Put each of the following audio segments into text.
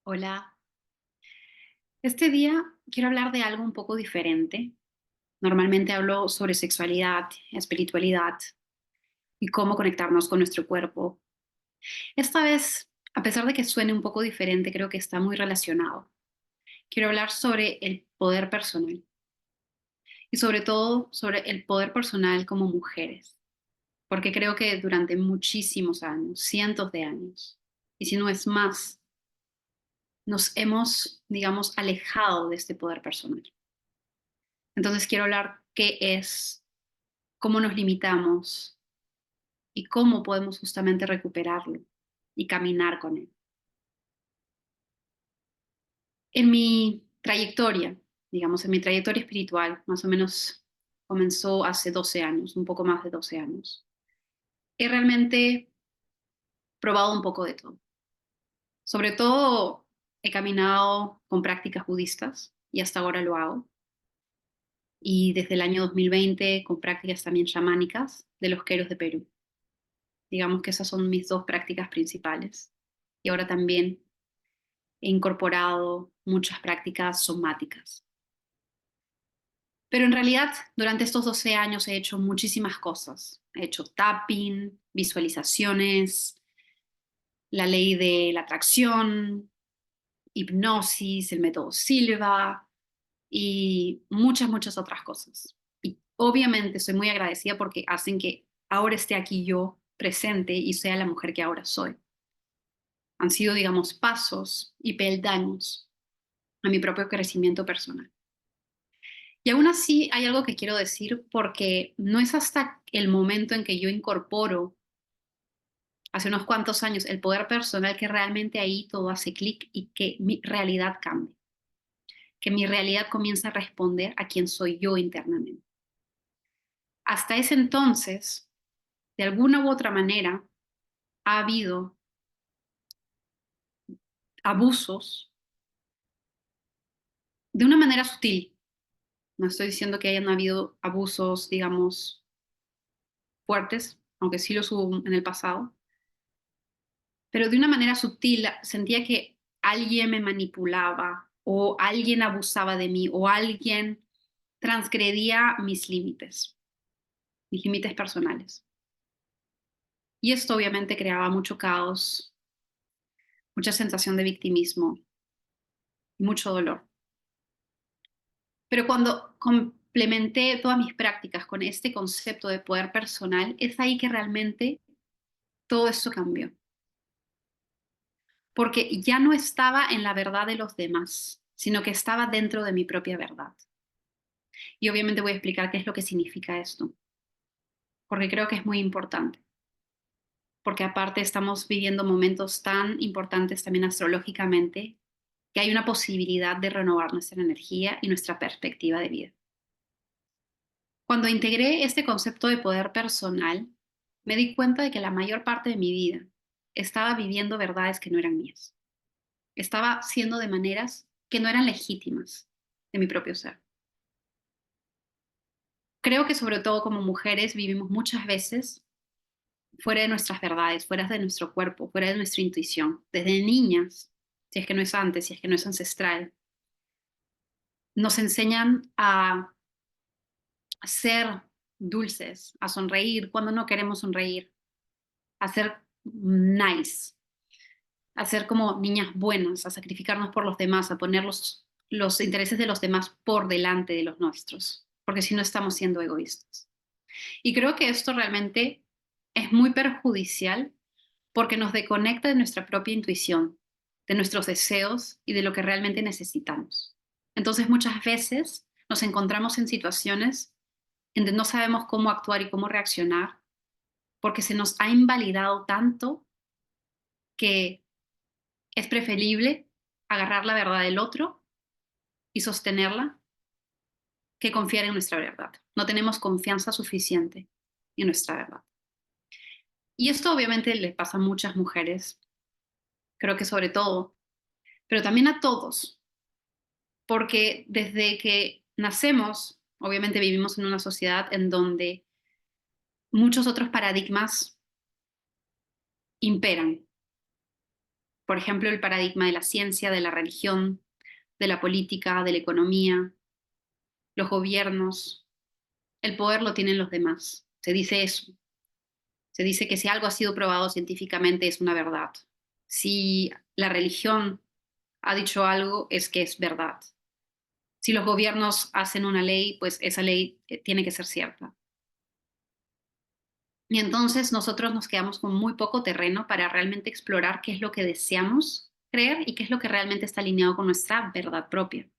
Hola, este día quiero hablar de algo un poco diferente. Normalmente hablo sobre sexualidad, espiritualidad y cómo conectarnos con nuestro cuerpo. Esta vez, a pesar de que suene un poco diferente, creo que está muy relacionado. Quiero hablar sobre el poder personal y sobre todo sobre el poder personal como mujeres, porque creo que durante muchísimos años, cientos de años, y si no es más, nos hemos, digamos, alejado de este poder personal. Entonces quiero hablar qué es, cómo nos limitamos y cómo podemos justamente recuperarlo y caminar con él. En mi trayectoria, digamos, en mi trayectoria espiritual, más o menos comenzó hace 12 años, un poco más de 12 años. He realmente probado un poco de todo. Sobre todo he caminado con prácticas budistas y hasta ahora lo hago. Y desde el año 2020 con prácticas también chamánicas de los queros de Perú. Digamos que esas son mis dos prácticas principales. Y ahora también he incorporado muchas prácticas somáticas. Pero en realidad, durante estos 12 años he hecho muchísimas cosas. He hecho tapping, visualizaciones, la ley de la atracción, hipnosis, el método Silva y muchas otras cosas. Y obviamente soy muy agradecida porque hacen que ahora esté aquí yo presente y sea la mujer que ahora soy. Han sido, digamos, pasos y peldaños a mi propio crecimiento personal. Y aún así hay algo que quiero decir porque no es hasta el momento en que yo incorporo, hace unos cuantos años, el poder personal que realmente ahí todo hace clic y que mi realidad cambia, que mi realidad comienza a responder a quién soy yo internamente. Hasta ese entonces, de alguna u otra manera, ha habido abusos de una manera sutil. No estoy diciendo que hayan habido abusos, digamos, fuertes, aunque sí los hubo en el pasado, pero de una manera sutil sentía que alguien me manipulaba o alguien abusaba de mí o alguien transgredía mis límites personales. Y esto obviamente creaba mucho caos, mucha sensación de victimismo y mucho dolor. Pero cuando complementé todas mis prácticas con este concepto de poder personal, es ahí que realmente todo esto cambió. Porque ya no estaba en la verdad de los demás, sino que estaba dentro de mi propia verdad. Y obviamente voy a explicar qué es lo que significa esto, porque creo que es muy importante, porque aparte estamos viviendo momentos tan importantes también astrológicamente, que hay una posibilidad de renovar nuestra energía y nuestra perspectiva de vida. Cuando integré este concepto de poder personal, me di cuenta de que la mayor parte de mi vida estaba viviendo verdades que no eran mías. Estaba siendo de maneras que no eran legítimas de mi propio ser. Creo que sobre todo como mujeres vivimos muchas veces fuera de nuestras verdades, fuera de nuestro cuerpo, fuera de nuestra intuición. Desde niñas, si es que no es antes, si es que no es ancestral, nos enseñan a ser dulces, a sonreír cuando no queremos sonreír, a ser nice, a ser como niñas buenas, a sacrificarnos por los demás, a poner los intereses de los demás por delante de los nuestros, porque si no estamos siendo egoístas. Y creo que esto realmente es muy perjudicial porque nos desconecta de nuestra propia intuición, de nuestros deseos y de lo que realmente necesitamos. Entonces muchas veces nos encontramos en situaciones en donde no sabemos cómo actuar y cómo reaccionar porque se nos ha invalidado tanto que es preferible agarrar la verdad del otro y sostenerla que confiar en nuestra verdad. No tenemos confianza suficiente en nuestra verdad. Y esto obviamente le pasa a muchas mujeres, creo que sobre todo, pero también a todos, porque desde que nacemos, obviamente vivimos en una sociedad en donde muchos otros paradigmas imperan. Por ejemplo, el paradigma de la ciencia, de la religión, de la política, de la economía, los gobiernos. El poder lo tienen los demás. Se dice eso. Se dice que si algo ha sido probado científicamente es una verdad. Si la religión ha dicho algo, es que es verdad. Si los gobiernos hacen una ley, pues esa ley tiene que ser cierta. Y entonces nosotros nos quedamos con muy poco terreno para realmente explorar qué es lo que deseamos creer y qué es lo que realmente está alineado con nuestra verdad propia.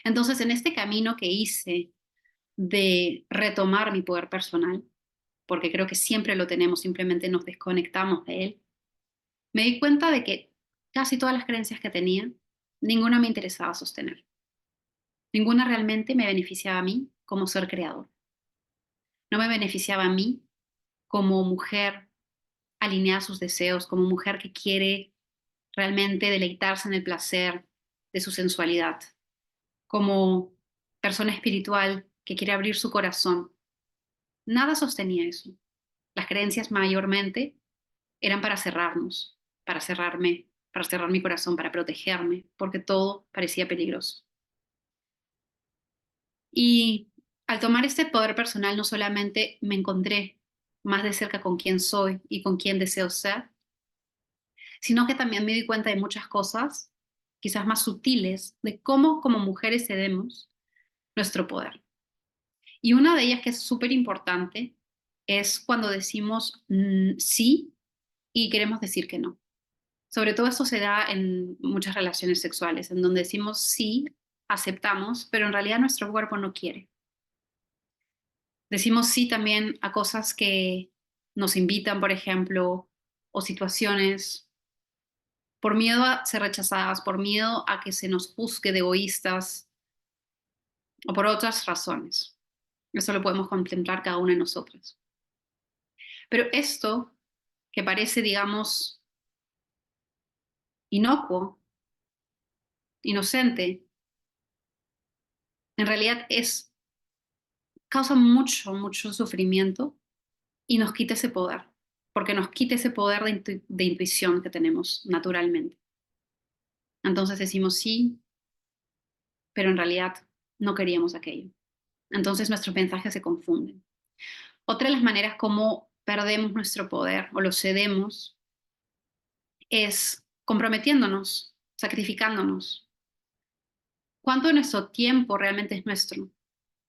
Entonces, en este camino que hice de retomar mi poder personal, porque creo que siempre lo tenemos, simplemente nos desconectamos de él, me di cuenta de que casi todas las creencias que tenía, ninguna me interesaba sostener. Ninguna realmente me beneficiaba a mí como ser creador. No me beneficiaba a mí como mujer alineada a sus deseos, como mujer que quiere realmente deleitarse en el placer de su sensualidad, como persona espiritual que quiere abrir su corazón. Nada sostenía eso. Las creencias mayormente eran para cerrarnos, para cerrarme, para cerrar mi corazón, para protegerme, porque todo parecía peligroso. Y al tomar este poder personal, no solamente me encontré más de cerca con quién soy y con quién deseo ser, sino que también me di cuenta de muchas cosas, quizás más sutiles, de cómo como mujeres cedemos nuestro poder. Y una de ellas que es súper importante es cuando decimos sí y queremos decir que no. Sobre todo esto se da en muchas relaciones sexuales, en donde decimos sí, aceptamos, pero en realidad nuestro cuerpo no quiere. Decimos sí también a cosas que nos invitan, por ejemplo, o situaciones por miedo a ser rechazadas, por miedo a que se nos juzgue de egoístas o por otras razones. Eso lo podemos contemplar cada una de nosotras. Pero esto, que parece, digamos, inocuo, inocente, en realidad causa mucho, mucho sufrimiento y nos quita ese poder, porque nos quita ese poder de intuición que tenemos naturalmente. Entonces decimos sí, pero en realidad no queríamos aquello. Entonces nuestros mensajes se confunden. Otra de las maneras como perdemos nuestro poder o lo cedemos es comprometiéndonos, sacrificándonos. ¿Cuánto de nuestro tiempo realmente es nuestro?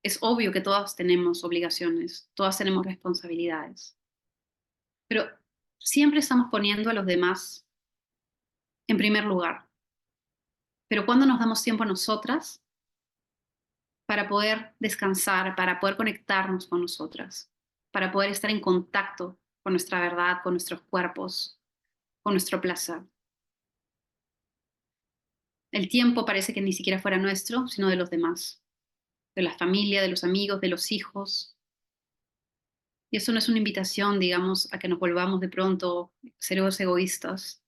Es obvio que todas tenemos obligaciones, todas tenemos responsabilidades, pero siempre estamos poniendo a los demás en primer lugar. Pero cuando nos damos tiempo a nosotras para poder descansar, para poder conectarnos con nosotras, para poder estar en contacto con nuestra verdad, con nuestros cuerpos, con nuestro placer. El tiempo parece que ni siquiera fuera nuestro, sino de los demás, de la familia, de los amigos, de los hijos. Y eso no es una invitación, digamos, a que nos volvamos de pronto seres egoístas,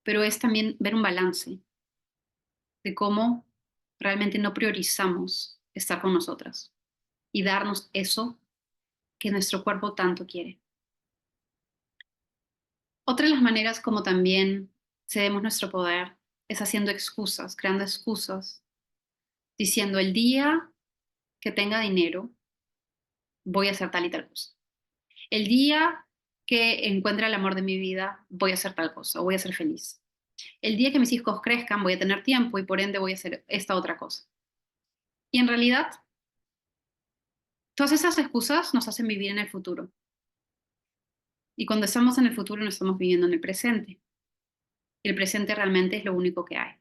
pero es también ver un balance de cómo realmente no priorizamos estar con nosotras y darnos eso que nuestro cuerpo tanto quiere. Otra de las maneras como también cedemos nuestro poder es haciendo excusas, creando excusas, diciendo el día que tenga dinero voy a hacer tal y tal cosa. El día que encuentre el amor de mi vida voy a hacer tal cosa, voy a ser feliz. El día que mis hijos crezcan voy a tener tiempo y por ende voy a hacer esta otra cosa. Y en realidad, todas esas excusas nos hacen vivir en el futuro. Y cuando estamos en el futuro no estamos viviendo en el presente. Y el presente realmente es lo único que hay.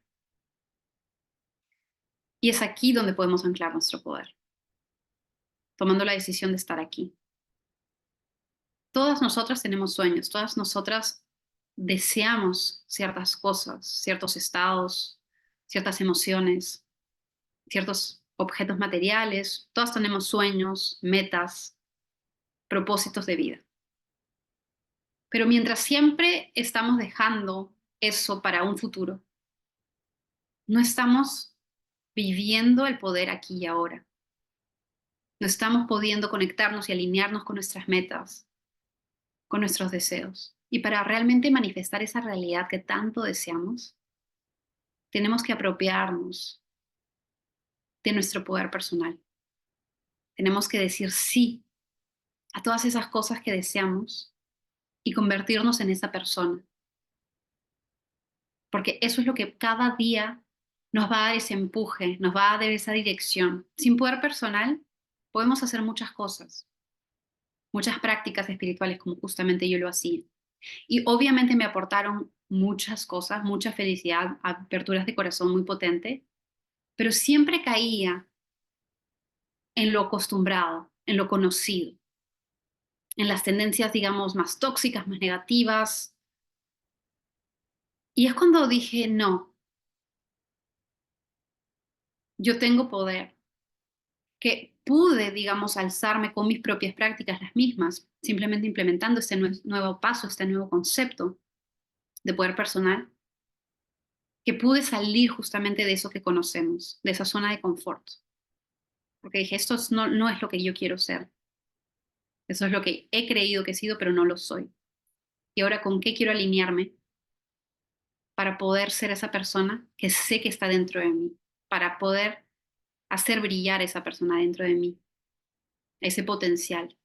Y es aquí donde podemos anclar nuestro poder, tomando la decisión de estar aquí. Todas nosotras tenemos sueños, todas nosotras deseamos ciertas cosas, ciertos estados, ciertas emociones, ciertos objetos materiales, todas tenemos sueños, metas, propósitos de vida. Pero mientras siempre estamos dejando eso para un futuro, no estamos viviendo el poder aquí y ahora. No estamos pudiendo conectarnos y alinearnos con nuestras metas, con nuestros deseos. Y para realmente manifestar esa realidad que tanto deseamos, tenemos que apropiarnos de nuestro poder personal. Tenemos que decir sí a todas esas cosas que deseamos y convertirnos en esa persona. Porque eso es lo que cada día nos va a dar ese empuje, nos va a dar esa dirección. Sin poder personal, podemos hacer muchas cosas, muchas prácticas espirituales como justamente yo lo hacía. Y obviamente me aportaron muchas cosas, mucha felicidad, aperturas de corazón muy potente, pero siempre caía en lo acostumbrado, en lo conocido, en las tendencias, digamos, más tóxicas, más negativas. Y es cuando dije, no, yo tengo poder, que pude, digamos, alzarme con mis propias prácticas, las mismas, simplemente implementando este nuevo paso, este nuevo concepto de poder personal, que pude salir justamente de eso que conocemos, de esa zona de confort. Porque dije, no es lo que yo quiero ser. Eso es lo que he creído que he sido, pero no lo soy. Y ahora, ¿con qué quiero alinearme para poder ser esa persona que sé que está dentro de mí? Para poder hacer brillar esa persona dentro de mí, ese potencial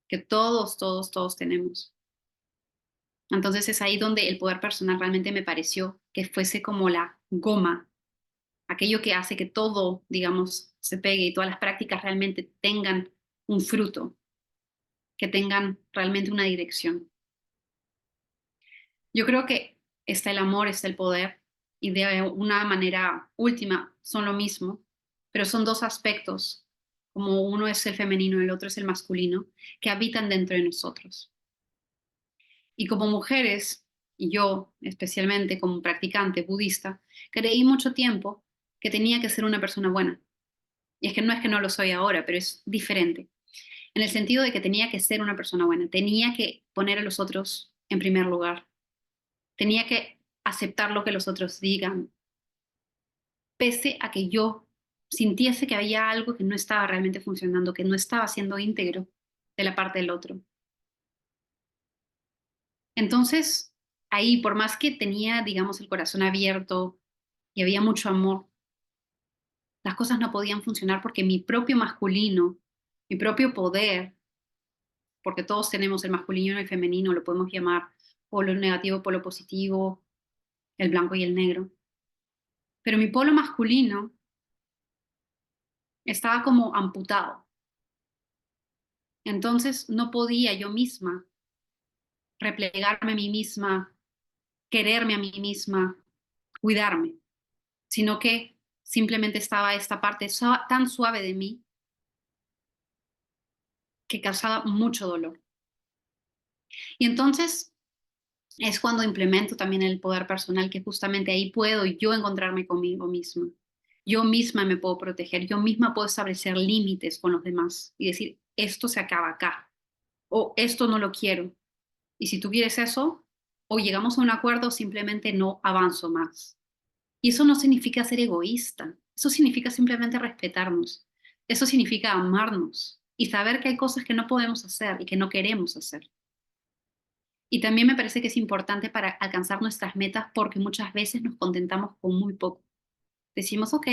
que todos tenemos. Entonces es ahí donde el poder personal realmente me pareció que fuese como la goma, aquello que hace que todo, digamos, se pegue y todas las prácticas realmente tengan un fruto, que tengan realmente una dirección. Yo creo que está el amor, está el poder, y de una manera última son lo mismo, pero son dos aspectos, como uno es el femenino y el otro es el masculino, que habitan dentro de nosotros. Y como mujeres, y yo especialmente como practicante budista, creí mucho tiempo que tenía que ser una persona buena. Y es que no es que no lo soy ahora, pero es diferente. En el sentido de que tenía que ser una persona buena, tenía que poner a los otros en primer lugar, tenía que aceptar lo que los otros digan, pese a que yo sintiese que había algo que no estaba realmente funcionando, que no estaba siendo íntegro de la parte del otro. Entonces, ahí, por más que tenía, digamos, el corazón abierto y había mucho amor, las cosas no podían funcionar porque mi propio masculino, mi propio poder, porque todos tenemos el masculino y el femenino, lo podemos llamar polo negativo, polo positivo, el blanco y el negro, pero mi polo masculino estaba como amputado. Entonces no podía yo misma replegarme a mí misma, quererme a mí misma, cuidarme, sino que simplemente estaba esta parte tan suave de mí que causaba mucho dolor. Y entonces es cuando implemento también el poder personal, que justamente ahí puedo yo encontrarme conmigo misma. Yo misma me puedo proteger, yo misma puedo establecer límites con los demás y decir, esto se acaba acá, o esto no lo quiero. Y si tú quieres eso, o llegamos a un acuerdo o simplemente no avanzo más. Y eso no significa ser egoísta, eso significa simplemente respetarnos, eso significa amarnos y saber que hay cosas que no podemos hacer y que no queremos hacer. Y también me parece que es importante para alcanzar nuestras metas porque muchas veces nos contentamos con muy poco. Decimos, ok,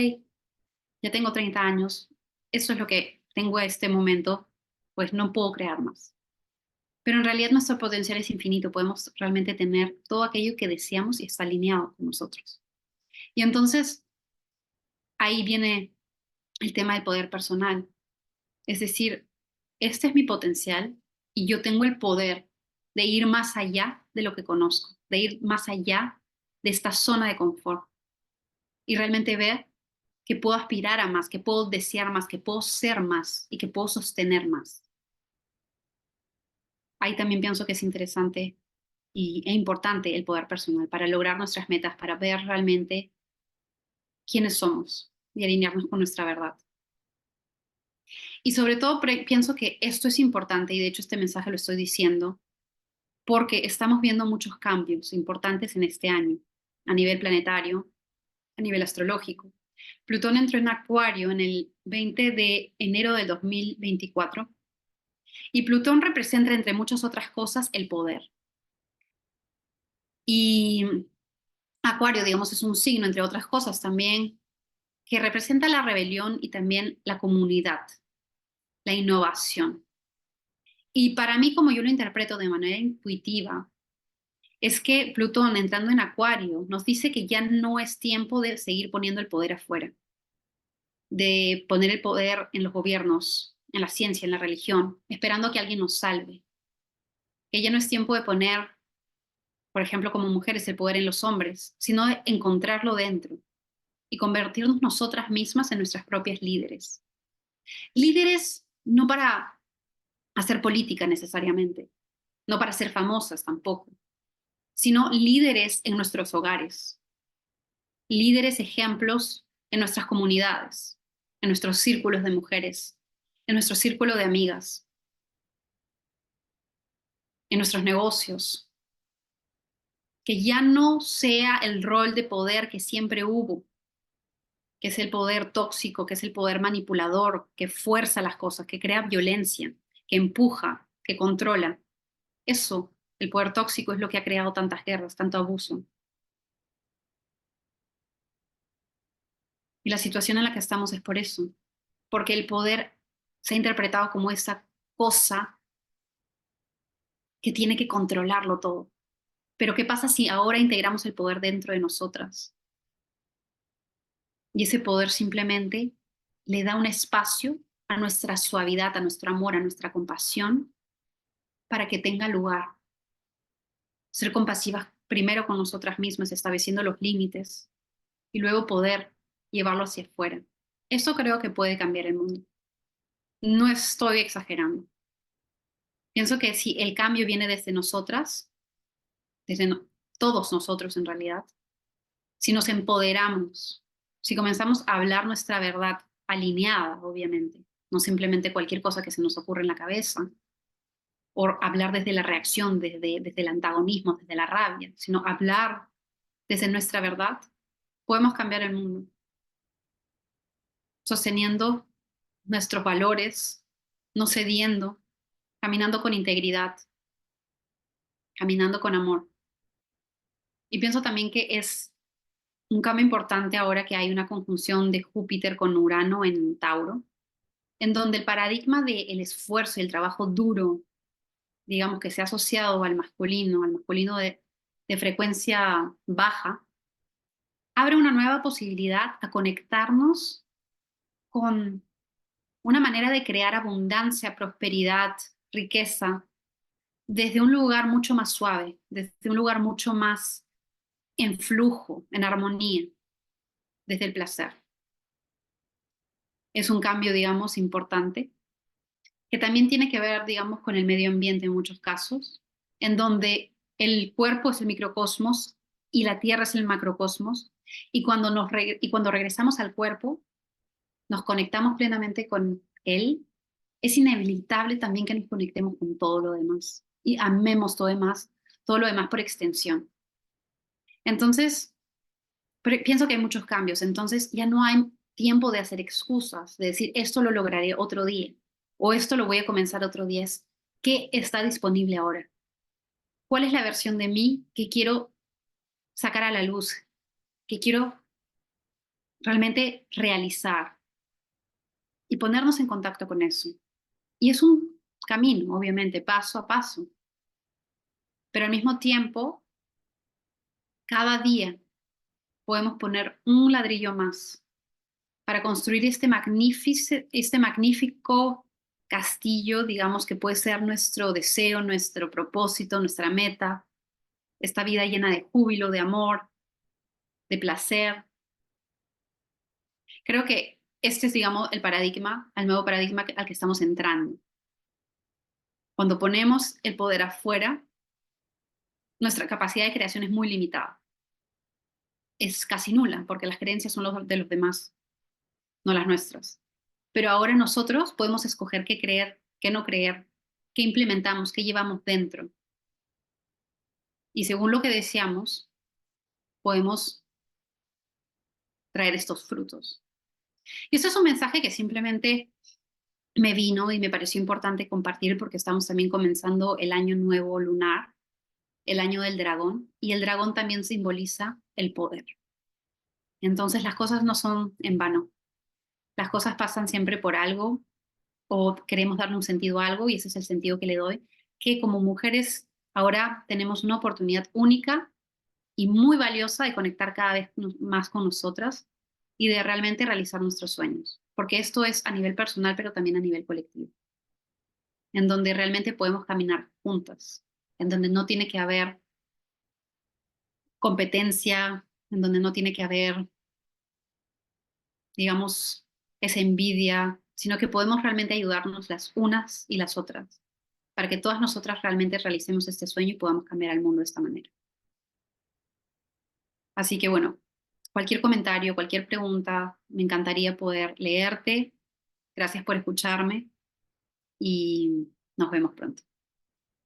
ya tengo 30 años, eso es lo que tengo a este momento, pues no puedo crear más. Pero en realidad nuestro potencial es infinito, podemos realmente tener todo aquello que deseamos y está alineado con nosotros. Y entonces ahí viene el tema del poder personal. Es decir, este es mi potencial y yo tengo el poder de ir más allá de lo que conozco, de ir más allá de esta zona de confort y realmente ver que puedo aspirar a más, que puedo desear más, que puedo ser más y que puedo sostener más. Ahí también pienso que es interesante e importante el poder personal para lograr nuestras metas, para ver realmente quiénes somos y alinearnos con nuestra verdad. Y sobre todo pienso que esto es importante y de hecho este mensaje lo estoy diciendo porque estamos viendo muchos cambios importantes en este año a nivel planetario, a nivel astrológico. Plutón entró en Acuario en el 20 de enero de 2024 y Plutón representa, entre muchas otras cosas, el poder. Y Acuario, digamos, es un signo, entre otras cosas, también que representa la rebelión y también la comunidad, la innovación. Y para mí, como yo lo interpreto de manera intuitiva, es que Plutón entrando en Acuario nos dice que ya no es tiempo de seguir poniendo el poder afuera, de poner el poder en los gobiernos, en la ciencia, en la religión, esperando que alguien nos salve. Que ya no es tiempo de poner, por ejemplo, como mujeres, el poder en los hombres, sino de encontrarlo dentro y convertirnos nosotras mismas en nuestras propias líderes. Líderes no para hacer política necesariamente, no para ser famosas tampoco, sino líderes en nuestros hogares, líderes ejemplos en nuestras comunidades, en nuestros círculos de mujeres, en nuestro círculo de amigas, en nuestros negocios, que ya no sea el rol de poder que siempre hubo, que es el poder tóxico, que es el poder manipulador, que fuerza las cosas, que crea violencia, que empuja, que controla. Eso, el poder tóxico, es lo que ha creado tantas guerras, tanto abuso. Y la situación en la que estamos es por eso, porque el poder se ha interpretado como esa cosa que tiene que controlarlo todo. Pero ¿qué pasa si ahora integramos el poder dentro de nosotras? Y ese poder simplemente le da un espacio a nuestra suavidad, a nuestro amor, a nuestra compasión, para que tenga lugar. Ser compasivas primero con nosotras mismas, estableciendo los límites, y luego poder llevarlo hacia afuera. Eso creo que puede cambiar el mundo. No estoy exagerando. Pienso que si el cambio viene desde nosotras, desde todos nosotros en realidad, si nos empoderamos, si comenzamos a hablar nuestra verdad alineada, obviamente, no simplemente cualquier cosa que se nos ocurre en la cabeza, o hablar desde la reacción, desde el antagonismo, desde la rabia, sino hablar desde nuestra verdad, podemos cambiar el mundo, sosteniendo nuestros valores, no cediendo, caminando con integridad, caminando con amor. Y pienso también que es un cambio importante ahora que hay una conjunción de Júpiter con Urano en Tauro, en donde el paradigma del esfuerzo y el trabajo duro, digamos que se ha asociado al masculino de frecuencia baja, abre una nueva posibilidad a conectarnos con una manera de crear abundancia, prosperidad, riqueza, desde un lugar mucho más suave, desde un lugar mucho más en flujo, en armonía, desde el placer. Es un cambio, digamos, importante, que también tiene que ver, digamos, con el medio ambiente en muchos casos, en donde el cuerpo es el microcosmos y la tierra es el macrocosmos, y y cuando regresamos al cuerpo, nos conectamos plenamente con él, es inevitable también que nos conectemos con todo lo demás y amemos todo lo demás por extensión. Entonces, pienso que hay muchos cambios, entonces ya no hay tiempo de hacer excusas, de decir esto lo lograré otro día o esto lo voy a comenzar otro día. ¿Qué está disponible ahora? ¿Cuál es la versión de mí que quiero sacar a la luz, que quiero realmente realizar y ponernos en contacto con eso? Y es un camino, obviamente, paso a paso, pero al mismo tiempo, cada día podemos poner un ladrillo más para construir este magnífico castillo, digamos, que puede ser nuestro deseo, nuestro propósito, nuestra meta, esta vida llena de júbilo, de amor, de placer. Creo que este es, digamos, el nuevo paradigma al que estamos entrando. Cuando ponemos el poder afuera, nuestra capacidad de creación es muy limitada. Es casi nula, porque las creencias son de los demás, no las nuestras. Pero ahora nosotros podemos escoger qué creer, qué no creer, qué implementamos, qué llevamos dentro. Y según lo que deseamos, podemos traer estos frutos. Y esto es un mensaje que simplemente me vino y me pareció importante compartir porque estamos también comenzando el año nuevo lunar. el año del dragón, y el dragón también simboliza el poder. Entonces las cosas no son en vano, las cosas pasan siempre por algo o queremos darle un sentido a algo y ese es el sentido que le doy, que como mujeres ahora tenemos una oportunidad única y muy valiosa de conectar cada vez más con nosotras y de realmente realizar nuestros sueños, porque esto es a nivel personal, pero también a nivel colectivo, en donde realmente podemos caminar juntas, en donde no tiene que haber competencia, en donde no tiene que haber, digamos, esa envidia, sino que podemos realmente ayudarnos las unas y las otras, para que todas nosotras realmente realicemos este sueño y podamos cambiar al mundo de esta manera. Así que bueno, cualquier comentario, cualquier pregunta, me encantaría poder leerte. Gracias por escucharme y nos vemos pronto.